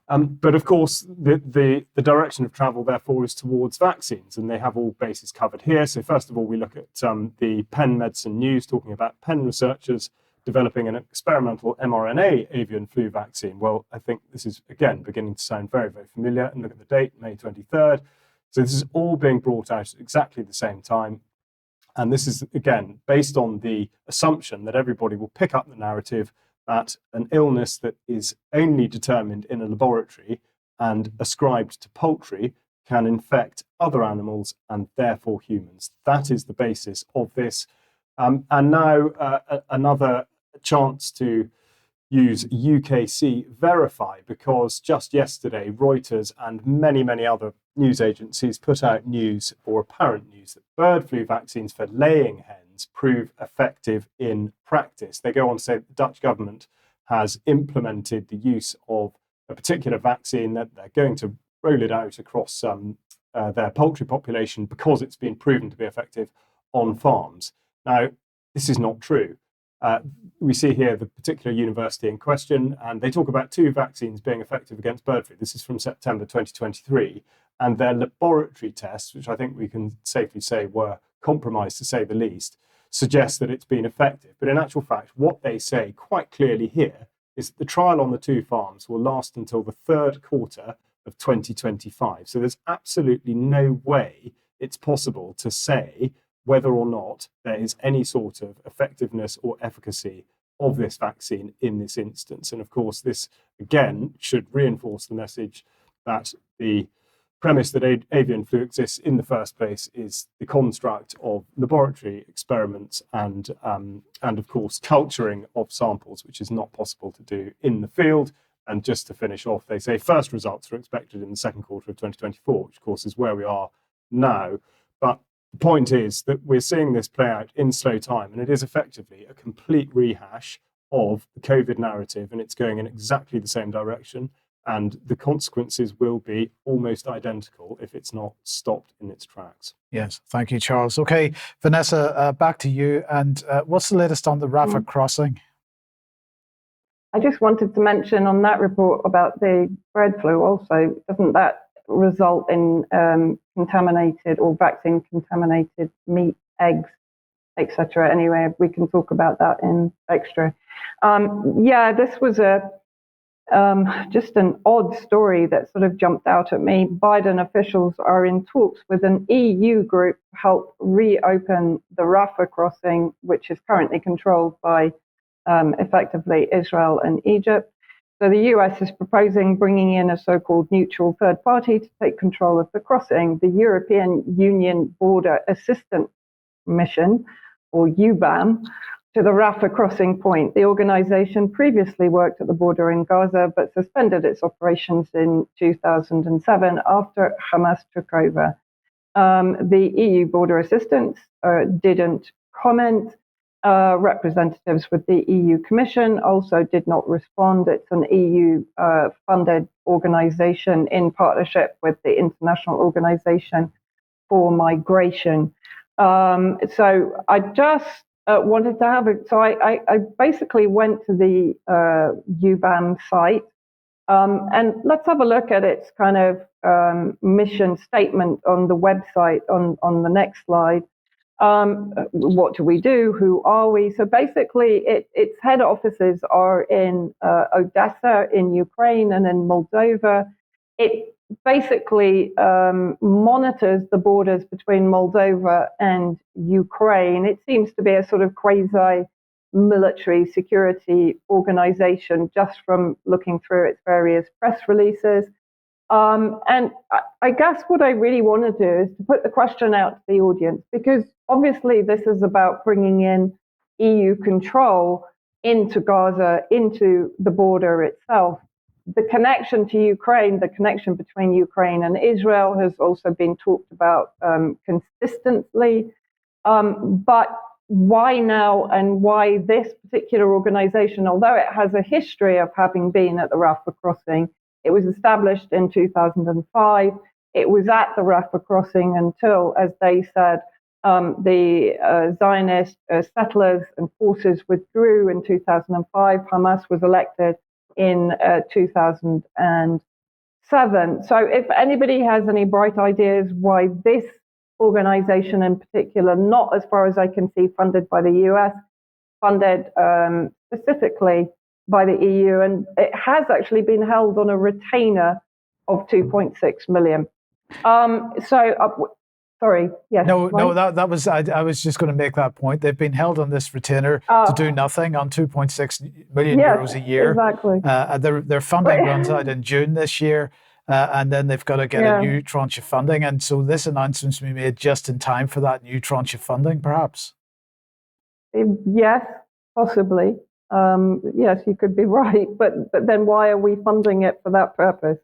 But of course, the direction of travel, therefore, is towards vaccines, and they have all bases covered here. So first of all, we look at the Penn Medicine News talking about Penn researchers developing an experimental mRNA avian flu vaccine. Well, I think this is, again, beginning to sound very, very familiar. And look at the date, May 23rd. So this is all being brought out at exactly the same time. And this is, again, based on the assumption that everybody will pick up the narrative that an illness that is only determined in a laboratory and ascribed to poultry can infect other animals and therefore humans. That is the basis of this. And now another chance to use UKC Verify, because just yesterday Reuters and many, many other news agencies put out news, or apparent news, that bird flu vaccines for laying hens prove effective in practice. They go on to say that the Dutch government has implemented the use of a particular vaccine, that they're going to roll it out across their poultry population because it's been proven to be effective on farms. Now, this is not true. We see here the particular university in question, and they talk about 2 vaccines being effective against bird flu. This is from September 2023, and their laboratory tests, which I think we can safely say were compromised to say the least, suggest that it's been effective. But in actual fact, what they say quite clearly here is that the trial on the 2 farms will last until the 3rd quarter of 2025. So there's absolutely no way it's possible to say whether or not there is any sort of effectiveness or efficacy of this vaccine in this instance. And of course, this again should reinforce the message that the premise that avian flu exists in the first place is the construct of laboratory experiments and of course culturing of samples, which is not possible to do in the field. And just to finish off, they say first results are expected in the second quarter of 2024, which of course is where we are now. But the point is that we're seeing this play out in slow time, and it is effectively a complete rehash of the COVID narrative, and it's going in exactly the same direction. And the consequences will be almost identical if it's not stopped in its tracks. Yes, thank you, Charles. Okay, Vanessa, back to you. And what's the latest on the Rafah crossing? I just wanted to mention on that report about the bird flu also, doesn't that result in contaminated or vaccine contaminated meat, eggs, etc.? Anyway, we can talk about that in extra. Yeah, this was just an odd story that sort of jumped out at me. Biden officials are in talks with an EU group to help reopen the Rafah crossing, which is currently controlled by effectively Israel and Egypt. So the US is proposing bringing in a so-called neutral third party to take control of the crossing. The European Union Border Assistance Mission, or UBAM, to the Rafah crossing point. The organization previously worked at the border in Gaza, but suspended its operations in 2007 after Hamas took over. The EU border assistance didn't comment. Representatives with the EU Commission also did not respond. It's an EU-funded organization in partnership with the International Organization for Migration. So I just wanted to have it. So I basically went to the UBAM site, and let's have a look at its kind of mission statement on the website on the next slide. What do we do? Who are we? So basically, its head offices are in Odessa in Ukraine and in Moldova. It basically monitors the borders between Moldova and Ukraine. It seems to be a sort of quasi-military security organization just from looking through its various press releases. And I guess what I really want to do is to put the question out to the audience, because obviously this is about bringing in EU control into Gaza, into the border itself. The connection to Ukraine, the connection between Ukraine and Israel has also been talked about consistently. But why now, and why this particular organization, although it has a history of having been at the Rafah crossing? It was established in 2005. It was at the Rafah crossing until, as they said, the Zionist settlers and forces withdrew in 2005. Hamas was elected in 2007. So if anybody has any bright ideas why this organization in particular, not as far as I can see funded by the US, funded specifically by the EU, and it has actually been held on a retainer of 2.6 million. Sorry, yes. No, that was, I was just going to make that point. They've been held on this retainer to do nothing on 2.6 million euros a year. Exactly. Their funding runs out in June this year, and then they've got to get a new tranche of funding. And so this announcement's been made just in time for that new tranche of funding, perhaps? Yes, possibly. Yes, you could be right, but then why are we funding it for that purpose?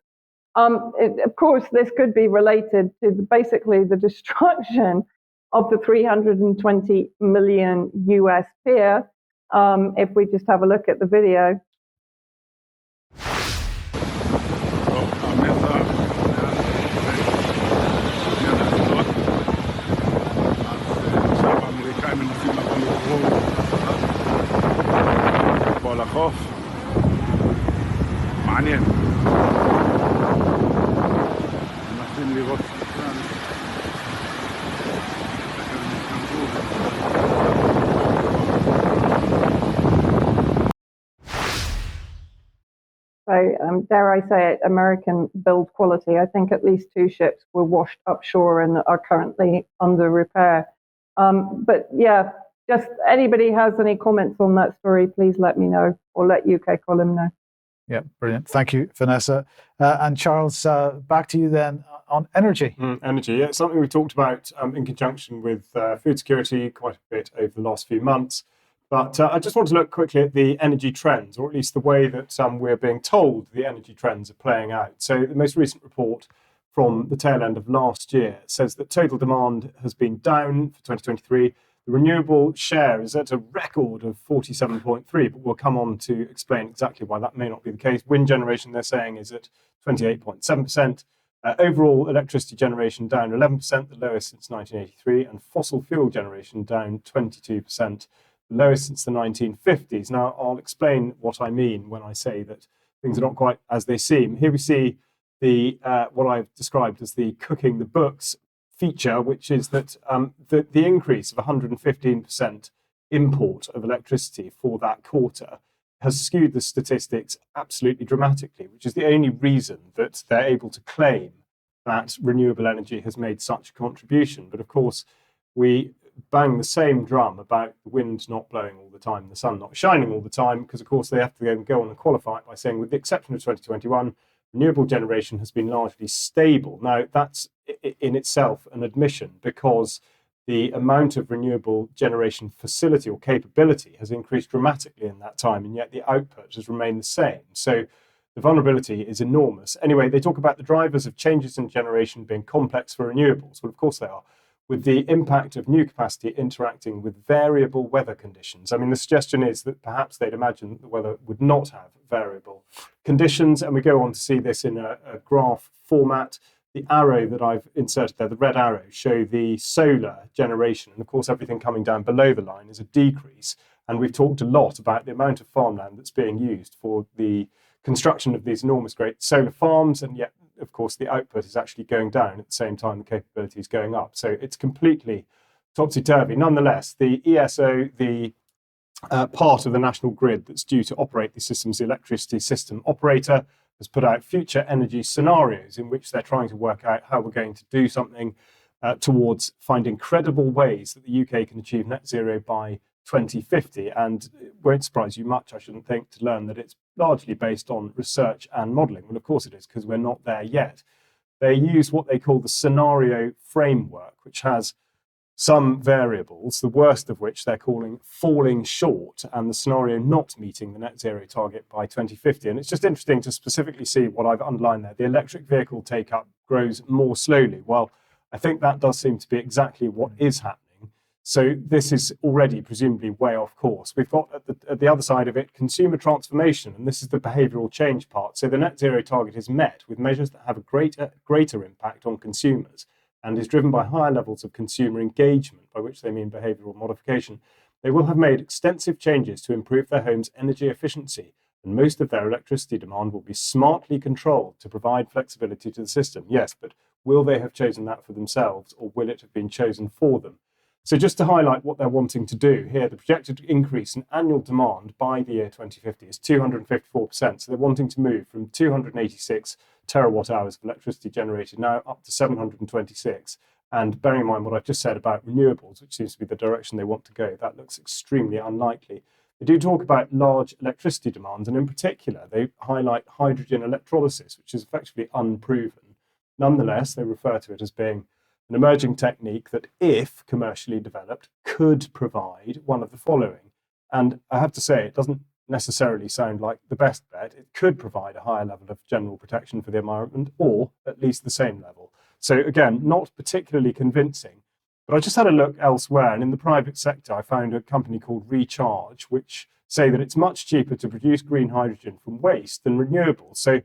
Of course, this could be related to basically the destruction of the 320 million US Pier. If we just have a look at the video. לחוף מעניין מנסים לראות So, dare I say it, American build quality. I think at least 2 ships were washed upshore and are currently under repair. But yeah, just anybody has any comments on that story, please let me know, or let UK Column know. Yeah, brilliant. Thank you, Vanessa. And Charles, back to you then on energy. Energy, yeah, it's something we talked about in conjunction with food security quite a bit over the last few months. But I just want to look quickly at the energy trends, or at least the way that we're being told the energy trends are playing out. So the most recent report from the tail end of last year says that total demand has been down for 2023. The renewable share is at a record of 47.3, but we'll come on to explain exactly why that may not be the case. Wind generation, they're saying, is at 28.7%. Overall electricity generation down 11%, the lowest since 1983, and fossil fuel generation down 22%. Lowest since the 1950s. Now, I'll explain what I mean when I say that things are not quite as they seem. Here we see the what I've described as the cooking the books feature, which is that the increase of 115% import of electricity for that quarter has skewed the statistics absolutely dramatically, which is the only reason that they're able to claim that renewable energy has made such a contribution. But of course, we bang the same drum about the wind not blowing all the time, the sun not shining all the time, because of course they have to go on and qualify it by saying, with the exception of 2021, renewable generation has been largely stable. Now, that's in itself an admission, because the amount of renewable generation facility or capability has increased dramatically in that time, and yet the output has remained the same. So the vulnerability is enormous. Anyway, they talk about the drivers of changes in generation being complex for renewables. Well, of course they are, with the impact of new capacity interacting with variable weather conditions. I mean, the suggestion is that perhaps they'd imagine that the weather would not have variable conditions, and we go on to see this in a graph format. The arrow that I've inserted there, the red arrow, show the solar generation, and of course everything coming down below the line is a decrease, and we've talked a lot about the amount of farmland that's being used for the construction of these enormous great solar farms, and yet of course the output is actually going down at the same time the capability is going up. So it's completely topsy-turvy. Nonetheless, the ESO, the part of the national grid that's due to operate these systems, the electricity system operator, has put out future energy scenarios in which they're trying to work out how we're going to do something towards finding credible ways that the UK can achieve net zero by 2050. And it won't surprise you much, I shouldn't think, to learn that it's largely based on research and modelling. Well, of course it is, because we're not there yet. They use what they call the scenario framework, which has some variables, the worst of which they're calling falling short, and the scenario not meeting the net zero target by 2050. And it's just interesting to specifically see what I've underlined there. The electric vehicle take-up grows more slowly. Well, I think that does seem to be exactly what is happening. So this is already presumably way off course. We've got at the other side of it, consumer transformation, and this is the behavioural change part. So the net zero target is met with measures that have a greater impact on consumers and is driven by higher levels of consumer engagement, by which they mean behavioural modification. They will have made extensive changes to improve their homes' energy efficiency, and most of their electricity demand will be smartly controlled to provide flexibility to the system. Yes, but will they have chosen that for themselves, or will it have been chosen for them? So just to highlight what they're wanting to do here, the projected increase in annual demand by the year 2050 is 254%. So they're wanting to move from 286 terawatt hours of electricity generated now up to 726. And bearing in mind what I've just said about renewables, which seems to be the direction they want to go, that looks extremely unlikely. They do talk about large electricity demands, and in particular, they highlight hydrogen electrolysis, which is effectively unproven. Nonetheless, they refer to it as being an emerging technique that, if commercially developed, could provide one of the following. And I have to say, it doesn't necessarily sound like the best bet. It could provide a higher level of general protection for the environment, or at least the same level. So again, not particularly convincing. But I just had a look elsewhere, and in the private sector, I found a company called Recharge, which say that it's much cheaper to produce green hydrogen from waste than renewables. So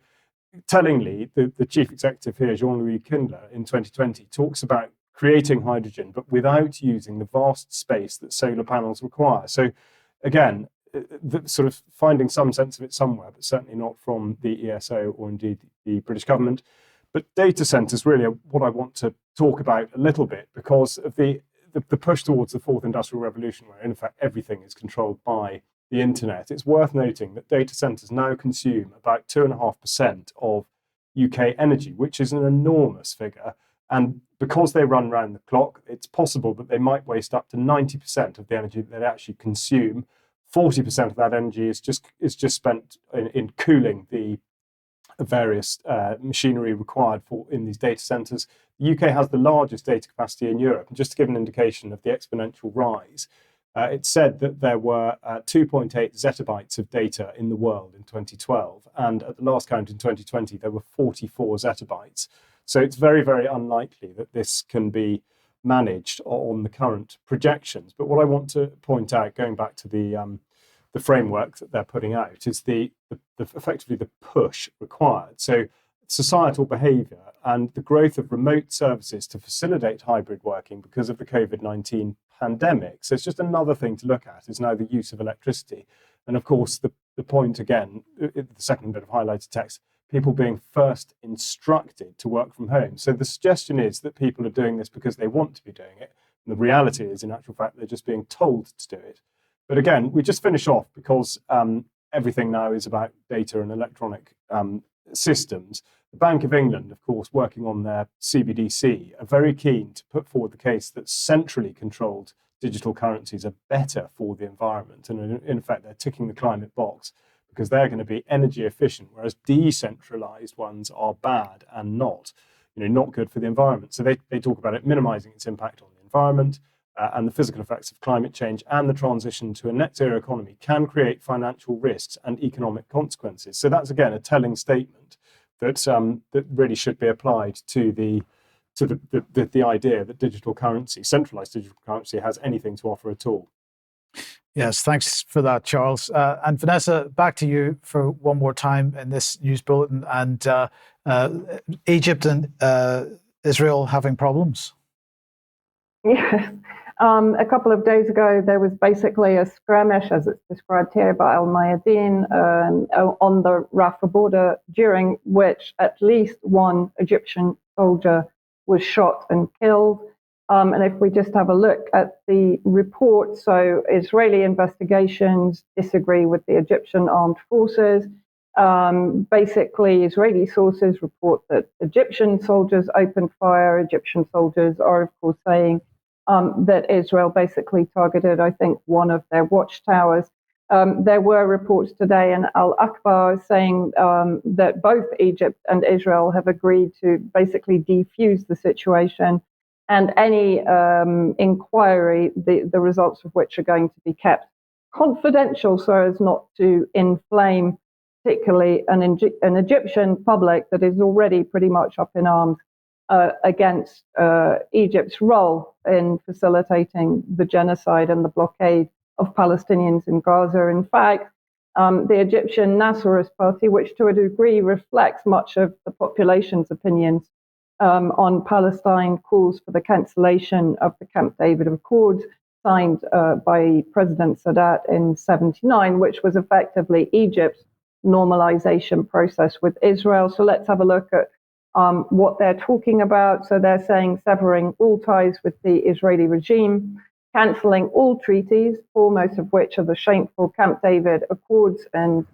tellingly, the chief executive here, Jean-Louis Kindler, in 2020, talks about creating hydrogen, but without using the vast space that solar panels require. So again, sort of finding some sense of it somewhere, but certainly not from the ESO or indeed the British government. But data centres really are what I want to talk about a little bit, because of the push towards the fourth industrial revolution, where in fact everything is controlled by the internet, it's worth noting that data centers now consume about 2.5% of UK energy, which is an enormous figure. And because they run round the clock, it's possible that they might waste up to 90% of the energy that they actually consume. 40% of that energy is just spent in cooling the various machinery required in these data centers. The UK has the largest data capacity in Europe. And just to give an indication of the exponential rise, it said that there were 2.8 zettabytes of data in the world in 2012. And at the last count in 2020, there were 44 zettabytes. So it's very, very unlikely that this can be managed on the current projections. But what I want to point out, going back to the framework that they're putting out, is the effectively the push required. So societal behaviour and the growth of remote services to facilitate hybrid working because of the COVID-19 pandemic. So it's just another thing to look at is now the use of electricity. And of course, the point again, the second bit of highlighted text, people being first instructed to work from home. So the suggestion is that people are doing this because they want to be doing it. And the reality is, in actual fact, they're just being told to do it. But again, we just finish off because everything now is about data and electronic systems. The Bank of England, of course, working on their CBDC, are very keen to put forward the case that centrally controlled digital currencies are better for the environment. And in fact, they're ticking the climate box because they're going to be energy efficient, whereas decentralized ones are bad and not good for the environment. So they talk about it minimizing its impact on the environment, and the physical effects of climate change and the transition to a net zero economy can create financial risks and economic consequences. So that's, again, a telling statement that that really should be applied to the idea that digital currency, centralized digital currency, has anything to offer at all. Yes, thanks for that, Charles. And Vanessa, back to you for one more time in this news bulletin. And Egypt and Israel having problems. Yes. A couple of days ago, there was basically a skirmish, as it's described here by Al Mayadeen, on the Rafah border, during which at least one Egyptian soldier was shot and killed. And if we just have a look at the report, so Israeli investigations disagree with the Egyptian armed forces. Basically, Israeli sources report that Egyptian soldiers opened fire. Egyptian soldiers are, of course, saying that Israel basically targeted, I think, one of their watchtowers. There were reports today in Al-Akhbar saying that both Egypt and Israel have agreed to basically defuse the situation, and any inquiry, the results of which are going to be kept confidential so as not to inflame particularly an Egyptian public that is already pretty much up in arms against Egypt's role in facilitating the genocide and the blockade of Palestinians in Gaza. In fact, the Egyptian Nasserist Party, which to a degree reflects much of the population's opinions on Palestine, calls for the cancellation of the Camp David Accords signed by President Sadat in '79, which was effectively Egypt's normalization process with Israel. So let's have a look at what they're talking about. So they're saying severing all ties with the Israeli regime, cancelling all treaties, foremost of which are the shameful Camp David Accords and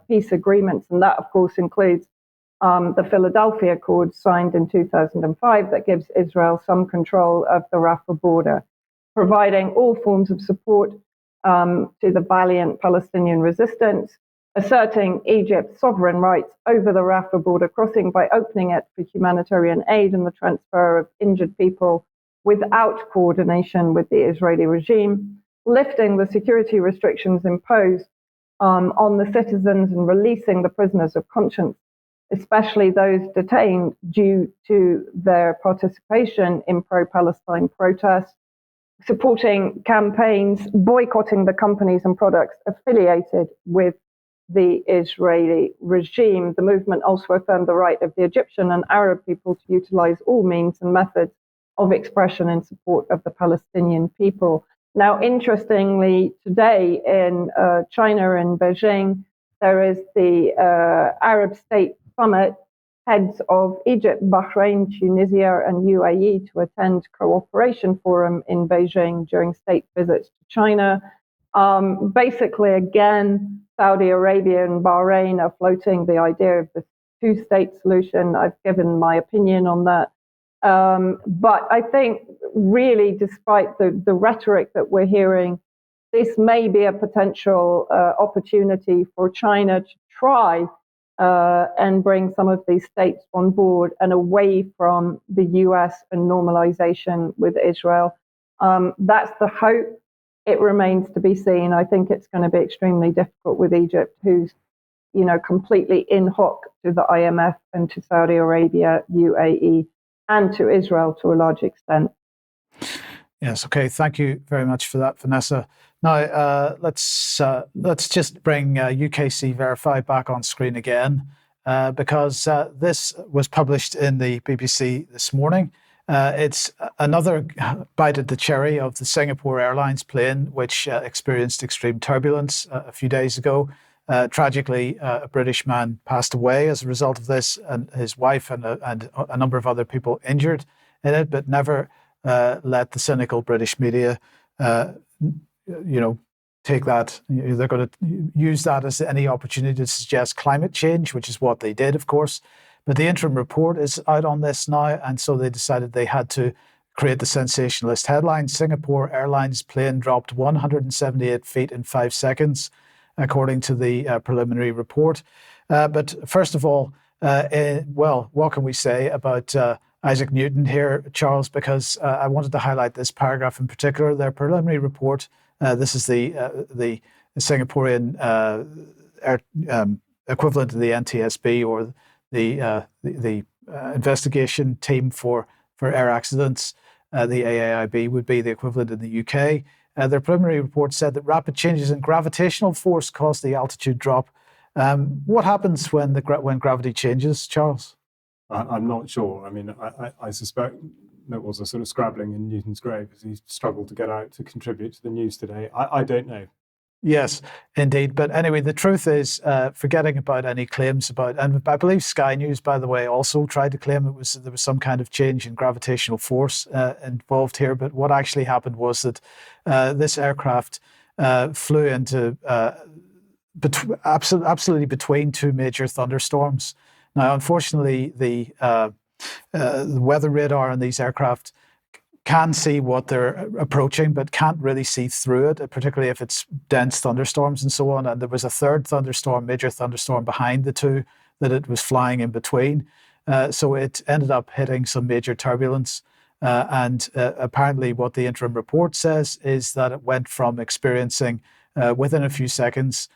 peace agreements. And that, of course, includes the Philadelphia Accords signed in 2005 that gives Israel some control of the Rafah border, providing all forms of support to the valiant Palestinian resistance, asserting Egypt's sovereign rights over the Rafah border crossing by opening it for humanitarian aid and the transfer of injured people without coordination with the Israeli regime, lifting the security restrictions imposed on the citizens and releasing the prisoners of conscience, especially those detained due to their participation in pro-Palestine protests, supporting campaigns, boycotting the companies and products affiliated with the Israeli regime. The movement also affirmed the right of the Egyptian and Arab people to utilize all means and methods of expression in support of the Palestinian people. Now, interestingly, today in China and Beijing, there is the Arab State Summit, heads of Egypt, Bahrain, Tunisia, and UAE to attend cooperation forum in Beijing during state visits to China. Basically, again, Saudi Arabia and Bahrain are floating the idea of the two-state solution. I've given my opinion on that. But I think really, despite the rhetoric that we're hearing, this may be a potential opportunity for China to try and bring some of these states on board and away from the US and normalization with Israel. That's the hope. It remains to be seen. I think it's going to be extremely difficult with Egypt, who's, completely in hoc to the IMF and to Saudi Arabia, UAE, and to Israel to a large extent. Yes. Okay. Thank you very much for that, Vanessa. Now let's just bring UKC Verify back on screen again because this was published in the BBC this morning. It's another bite at the cherry of the Singapore Airlines plane, which experienced extreme turbulence a few days ago. Tragically, a British man passed away as a result of this, and his wife and a number of other people injured in it, but never let the cynical British media, take that. They're going to use that as any opportunity to suggest climate change, which is what they did, of course. But the interim report is out on this now, and so they decided they had to create the sensationalist headline: Singapore Airlines plane dropped 178 feet in 5 seconds, according to the preliminary report. But first of all, what can we say about Isaac Newton here, Charles? Because I wanted to highlight this paragraph in particular. Their preliminary report. This is the Singaporean equivalent to the NTSB, or the investigation team for air accidents. The AAIB would be the equivalent in the UK. Their preliminary report said that rapid changes in gravitational force caused the altitude drop. What happens when gravity changes, Charles? I'm not sure. I mean, I suspect there was a sort of scrabbling in Newton's grave as he struggled to get out to contribute to the news today. I don't know. Yes, indeed. But anyway, the truth is, forgetting about any claims about, and I believe Sky News, by the way, also tried to claim there was some kind of change in gravitational force involved here. But what actually happened was that this aircraft flew into absolutely between two major thunderstorms. Now, unfortunately, the weather radar on these aircraft can see what they're approaching, but can't really see through it, particularly if it's dense thunderstorms and so on. And there was a third thunderstorm, major thunderstorm behind the two that it was flying in between. So it ended up hitting some major turbulence. And apparently what the interim report says is that it went from experiencing within a few seconds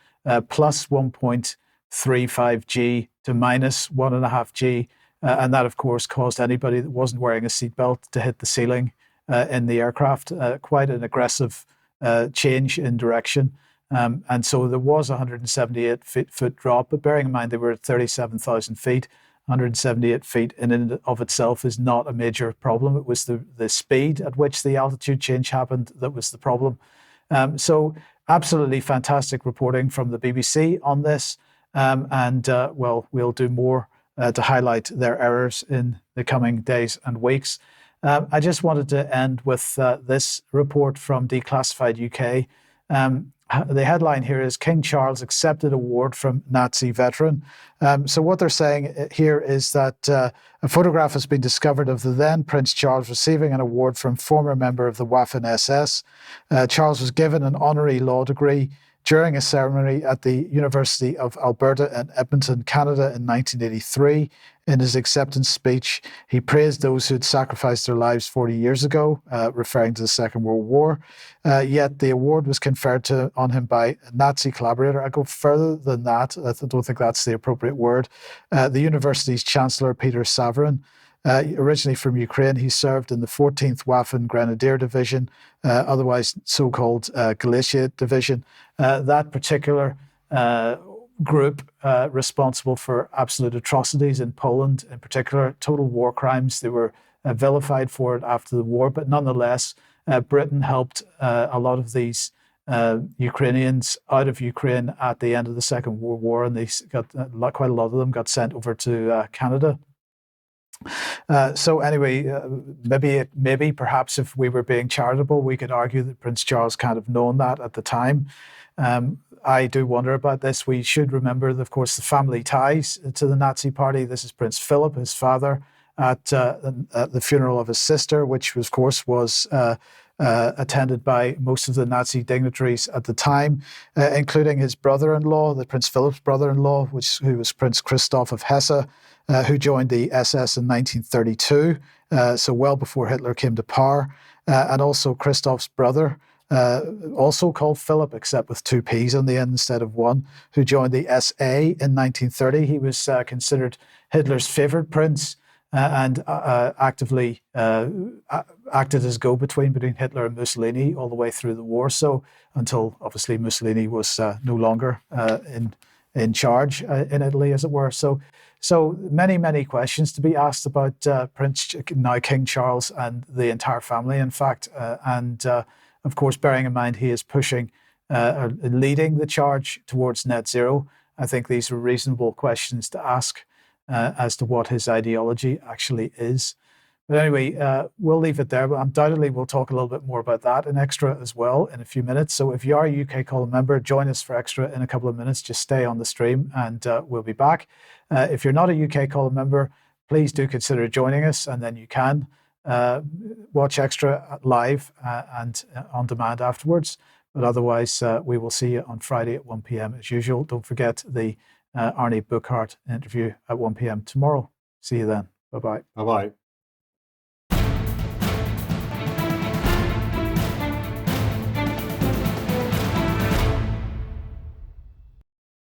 plus 1.35 G to minus 1.5 G. And that, of course, caused anybody that wasn't wearing a seatbelt to hit the ceiling in the aircraft. Quite an aggressive change in direction. And so there was a 178 foot drop, but bearing in mind they were at 37,000 feet, 178 feet in and of itself is not a major problem. It was the speed at which the altitude change happened that was the problem. So absolutely fantastic reporting from the BBC on this. We'll do more to highlight their errors in the coming days and weeks. I just wanted to end with this report from Declassified UK. The headline here is King Charles accepted award from Nazi veteran. So what they're saying here is that a photograph has been discovered of the then Prince Charles receiving an award from former member of the Waffen-SS. Charles was given an honorary law degree during a ceremony at the University of Alberta in Edmonton, Canada in 1983. In his acceptance speech, he praised those who had sacrificed their lives 40 years ago, referring to the Second World War. Yet the award was conferred on him by a Nazi collaborator. I go further than that. I don't think that's the appropriate word. The university's Chancellor, Peter Savarin, originally from Ukraine, he served in the 14th Waffen Grenadier Division, otherwise so-called Galicia Division. That particular group responsible for absolute atrocities in Poland, in particular, total war crimes. They were vilified for it after the war, but nonetheless, Britain helped a lot of these Ukrainians out of Ukraine at the end of the Second World War, and they got quite a lot of them got sent over to Canada. So anyway, maybe perhaps if we were being charitable, we could argue that Prince Charles can't have known that at the time. I do wonder about this. We should remember, of course, the family ties to the Nazi Party. This is Prince Philip, his father, at the funeral of his sister, which of course was attended by most of the Nazi dignitaries at the time, including his brother-in-law, the Prince Philip's brother-in-law, who was Prince Christoph of Hesse, who joined the SS in 1932, so well before Hitler came to power, and also Christoph's brother, also called Philip, except with two P's on the end instead of one, who joined the SA in 1930. He was considered Hitler's favorite prince and actively acted as go-between between Hitler and Mussolini all the way through the war. So until obviously Mussolini was no longer in charge in Italy, as it were. So many questions to be asked about now King Charles and the entire family, in fact, and of course, bearing in mind he is pushing, leading the charge towards net zero. I think these are reasonable questions to ask as to what his ideology actually is. But anyway, we'll leave it there. But undoubtedly, we'll talk a little bit more about that in Extra as well in a few minutes. So if you are a UK Column member, join us for Extra in a couple of minutes. Just stay on the stream and we'll be back. If you're not a UK Column member, please do consider joining us, and then you can watch Extra live and on demand afterwards. But otherwise, we will see you on Friday at 1 p.m. as usual. Don't forget the Arnie Buchart interview at 1 p.m. tomorrow. See you then. Bye-bye. Bye-bye.